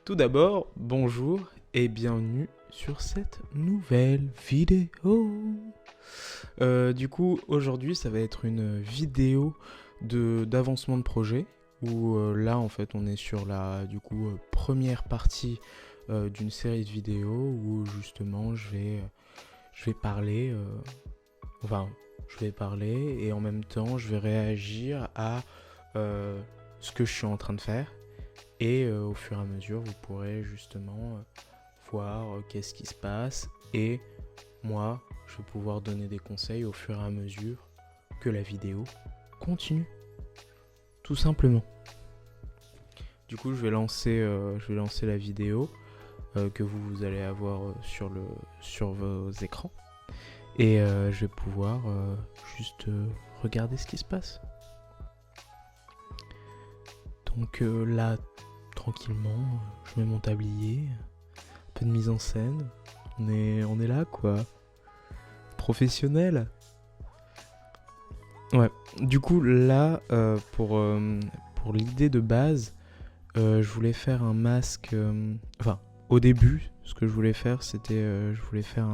Tout d'abord, bonjour et bienvenue sur cette nouvelle vidéo. Aujourd'hui, ça va être une vidéo d'avancement de projet où là, en fait, on est sur la première partie d'une série de vidéos où justement, je vais parler, je vais parler et en même temps, je vais réagir à ce que je suis en train de faire. Et au fur et à mesure, vous pourrez justement voir qu'est-ce qui se passe. Et moi, je vais pouvoir donner des conseils au fur et à mesure que la vidéo continue. Tout simplement. Du coup, je vais lancer la vidéo que vous allez avoir sur vos écrans. Et je vais pouvoir juste regarder ce qui se passe. Donc là, tranquillement, je mets mon tablier, un peu de mise en scène. On est là, quoi. Professionnel. Ouais. Du coup, là, pour l'idée de base, je voulais faire un masque. Au début, ce que je voulais faire, c'était, je voulais faire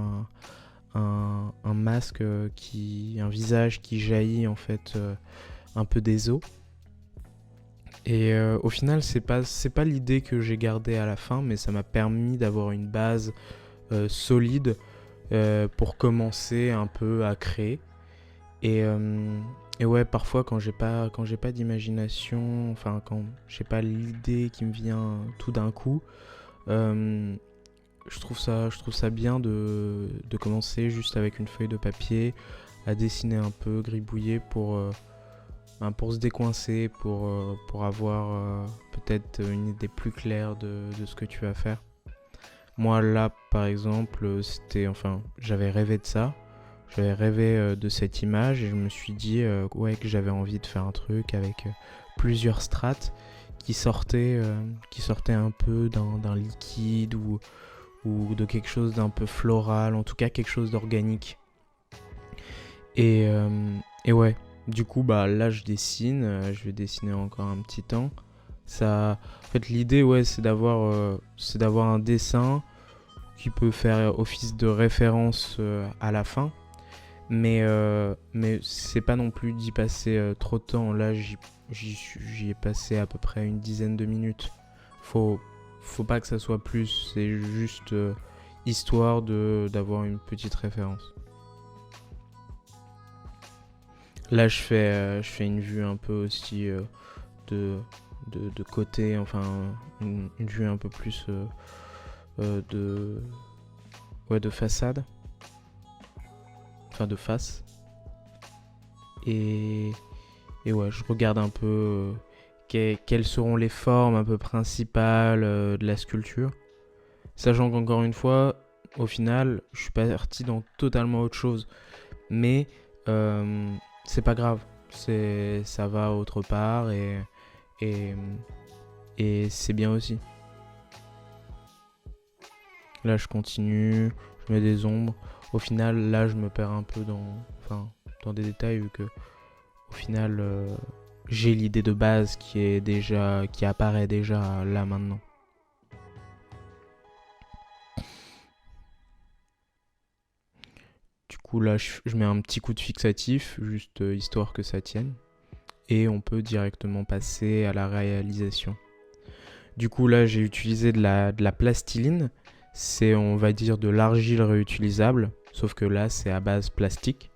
un masque un visage qui jaillit en fait un peu des os. Et au final, c'est pas l'idée que j'ai gardée à la fin, mais ça m'a permis d'avoir une base solide pour commencer un peu à créer. Et, et ouais, parfois quand j'ai pas d'imagination, enfin quand j'ai pas l'idée qui me vient tout d'un coup, je trouve ça bien de commencer juste avec une feuille de papier à dessiner un peu, gribouiller pour se décoincer, pour avoir peut-être une idée plus claire de ce que tu vas faire. Moi là par exemple, j'avais rêvé de ça, j'avais rêvé de cette image et je me suis dit que j'avais envie de faire un truc avec plusieurs strates qui sortaient un peu d'un liquide ou de quelque chose d'un peu floral, en tout cas quelque chose d'organique. Et ouais, du coup, là, je dessine. Je vais dessiner encore un petit temps. En fait, l'idée, ouais, c'est d'avoir un dessin qui peut faire office de référence à la fin. Mais c'est pas non plus d'y passer trop de temps. Là, j'y ai passé à peu près une dizaine de minutes. Faut pas que ça soit plus. C'est juste histoire d'avoir une petite référence. Là, je fais une vue un peu aussi de côté, enfin, une vue un peu plus de façade, enfin de face. Et ouais, je regarde un peu quelles seront les formes un peu principales de la sculpture. Sachant qu'encore une fois, au final, je suis parti dans totalement autre chose. Mais c'est pas grave, ça va autre part et, et c'est bien aussi. Là je continue, je mets des ombres. Au final là je me perds un peu dans des détails vu que au final j'ai l'idée de base qui apparaît déjà là maintenant. Du coup là je mets un petit coup de fixatif juste histoire que ça tienne. Et on peut directement passer à la réalisation. Du coup là j'ai utilisé de la plastiline, c'est on va dire de l'argile réutilisable, sauf que là c'est à base plastique.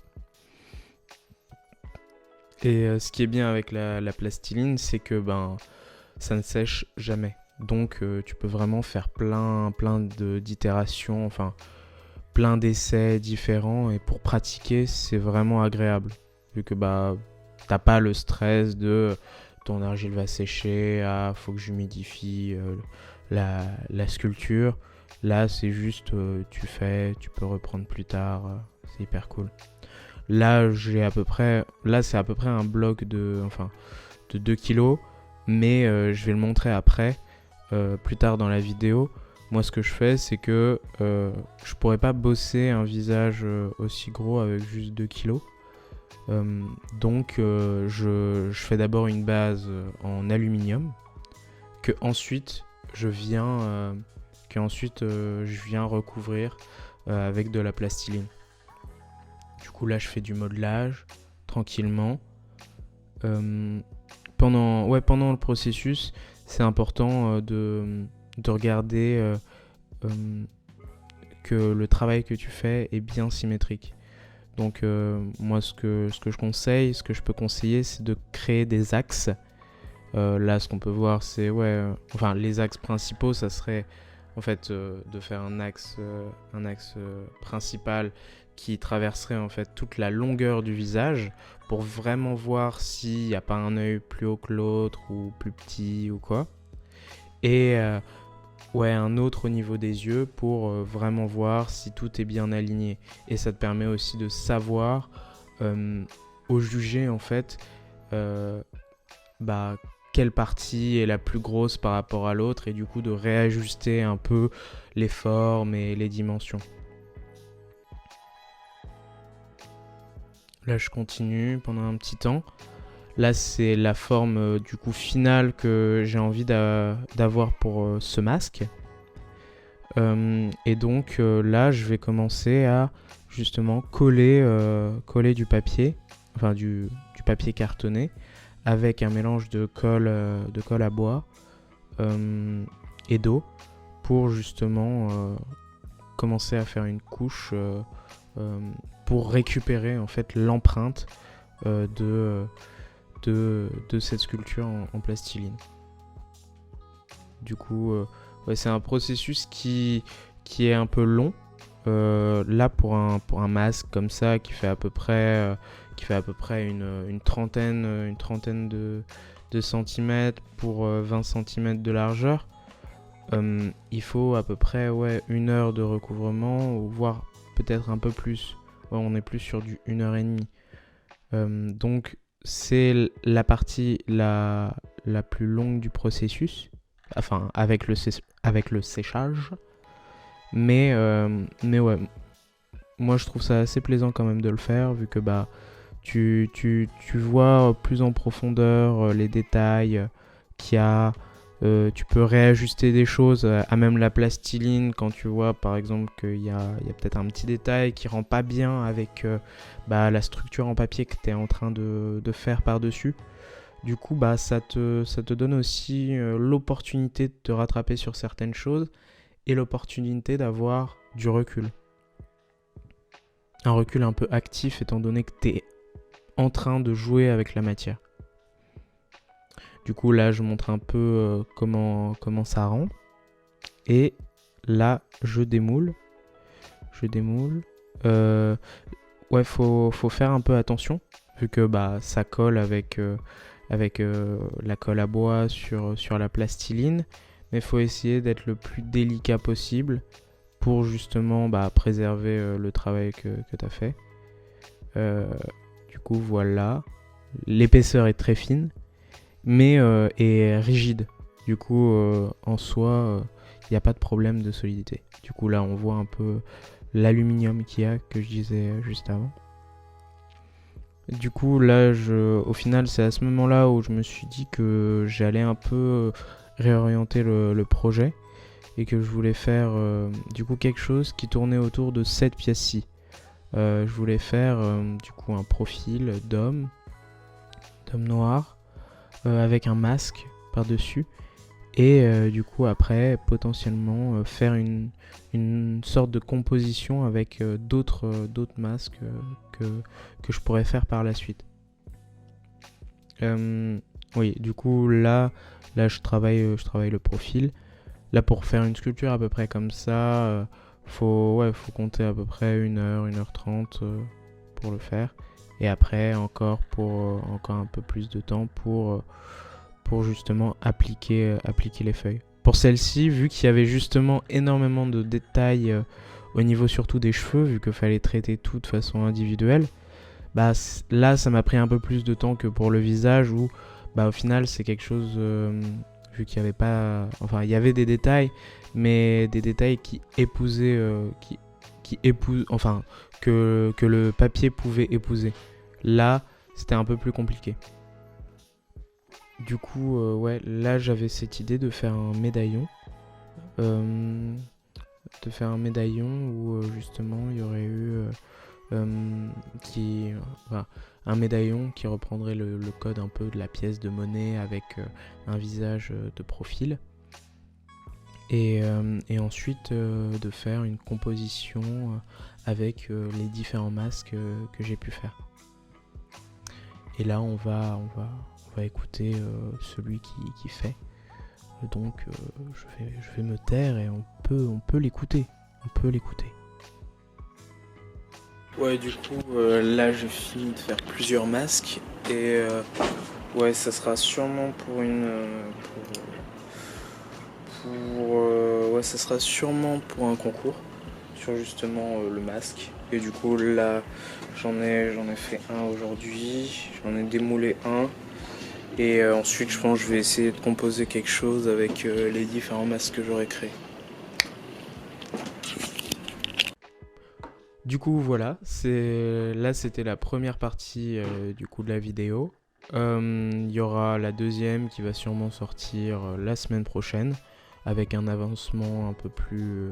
Et ce qui est bien avec la plastiline, c'est que ça ne sèche jamais. Donc tu peux vraiment faire plein d'itérations, enfin plein d'essais différents et pour pratiquer c'est vraiment agréable. Vu que t'as pas le stress de ton argile va sécher, faut que j'humidifie la sculpture. Là, c'est juste tu peux reprendre plus tard, c'est hyper cool. Là, c'est à peu près un bloc de 2 kilos, mais je vais le montrer après, plus tard dans la vidéo. Moi, ce que je fais, c'est que je pourrais pas bosser un visage aussi gros avec juste 2 kilos. Donc je fais d'abord une base en aluminium que ensuite qu'ensuite je viens recouvrir avec de la plastiline. Du coup là je fais du modelage tranquillement. Pendant le processus, c'est important de regarder que le travail que tu fais est bien symétrique. Donc moi ce que ce que je peux conseiller, c'est de créer des axes. Là ce qu'on peut voir c'est les axes principaux, ça serait en fait de faire un axe principal qui traverserait en fait toute la longueur du visage pour vraiment voir s'il n'y a pas un œil plus haut que l'autre ou plus petit ou quoi. Et un autre au niveau des yeux pour vraiment voir si tout est bien aligné. Et ça te permet aussi de savoir au juger en fait quelle partie est la plus grosse par rapport à l'autre et du coup de réajuster un peu les formes et les dimensions. Là je continue pendant un petit temps. Là c'est la forme du coup finale que j'ai envie d'avoir pour ce masque. Et donc là je vais commencer à justement coller du papier, enfin du papier cartonné avec un mélange de colle à bois et d'eau pour justement commencer à faire une couche pour récupérer en fait l'empreinte de cette sculpture en plastiline. Du coup, c'est un processus qui est un peu long. Là, pour un masque comme ça qui fait à peu près une trentaine de centimètres pour 20 centimètres de largeur, il faut à peu près 1 heure de recouvrement, voire peut-être un peu plus. On est plus sur du 1 heure et demie. Donc c'est la partie la plus longue du processus, enfin avec le séchage. Mais ouais, moi je trouve ça assez plaisant quand même de le faire, vu que tu vois plus en profondeur les détails qu'il y a. Tu peux réajuster des choses à même la plastiline quand tu vois par exemple qu'il y a peut-être un petit détail qui rend pas bien avec la structure en papier que tu es en train de faire par-dessus. Du coup ça te donne aussi l'opportunité de te rattraper sur certaines choses et l'opportunité d'avoir du recul. Un recul un peu actif étant donné que tu es en train de jouer avec la matière. Du coup là je montre un peu comment ça rend. Et là je démoule. Faut faire un peu attention vu que ça colle avec la colle à bois sur la plastiline. Mais il faut essayer d'être le plus délicat possible pour justement préserver le travail que tu as fait. Du coup voilà, l'épaisseur est très fine mais est rigide. Du coup en soi il n'y a pas de problème de solidité. Du coup là on voit un peu l'aluminium qu'il y a que je disais juste avant. Du coup là au final c'est à ce moment là où je me suis dit que j'allais un peu réorienter le projet et que je voulais faire du coup quelque chose qui tournait autour de cette pièce-ci. Je voulais faire du coup un profil d'homme noir avec un masque par-dessus et du coup après potentiellement faire une sorte de composition avec d'autres masques que je pourrais faire par la suite. Oui, du coup là je travaille le profil. Là pour faire une sculpture à peu près comme ça, faut compter à peu près 1 heure, 1h30 pour le faire. Et après encore un peu plus de temps pour justement appliquer les feuilles. Pour celle-ci, vu qu'il y avait justement énormément de détails au niveau surtout des cheveux, vu qu'il fallait traiter tout de façon individuelle, là ça m'a pris un peu plus de temps que pour le visage où au final c'est quelque chose vu qu'il y avait pas, enfin il y avait des détails, mais des détails qui épousaient que le papier pouvait épouser. Là c'était un peu plus compliqué. Du coup là j'avais cette idée de faire un médaillon de faire un médaillon où justement il y aurait eu enfin, un médaillon qui reprendrait le code un peu de la pièce de monnaie avec un visage de profil. Et ensuite de faire une composition avec les différents masques que j'ai pu faire. Et là on va écouter celui qui fait. Donc je vais me taire et on peut l'écouter. On peut l'écouter. Ouais, du coup, là j'ai fini de faire plusieurs masques et ouais, ça sera sûrement ouais, ça sera sûrement pour un concours sur justement le masque. Et du coup, là, j'en ai fait un aujourd'hui, j'en ai démoulé un. Et ensuite, je pense que je vais essayer de composer quelque chose avec les différents masques que j'aurai créés. Du coup, voilà, là c'était la première partie du coup de la vidéo. Il y aura la deuxième qui va sûrement sortir la semaine prochaine avec un avancement un peu plus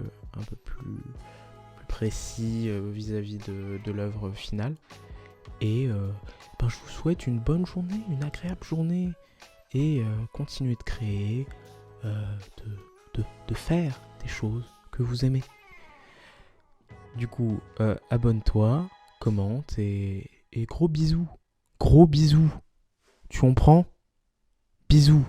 précis vis-à-vis de l'œuvre finale. Et je vous souhaite une bonne journée, une agréable journée et continuez de créer, de faire des choses que vous aimez. Du coup, abonne-toi, commente et gros bisous. Gros bisous. Tu comprends ? Bisous.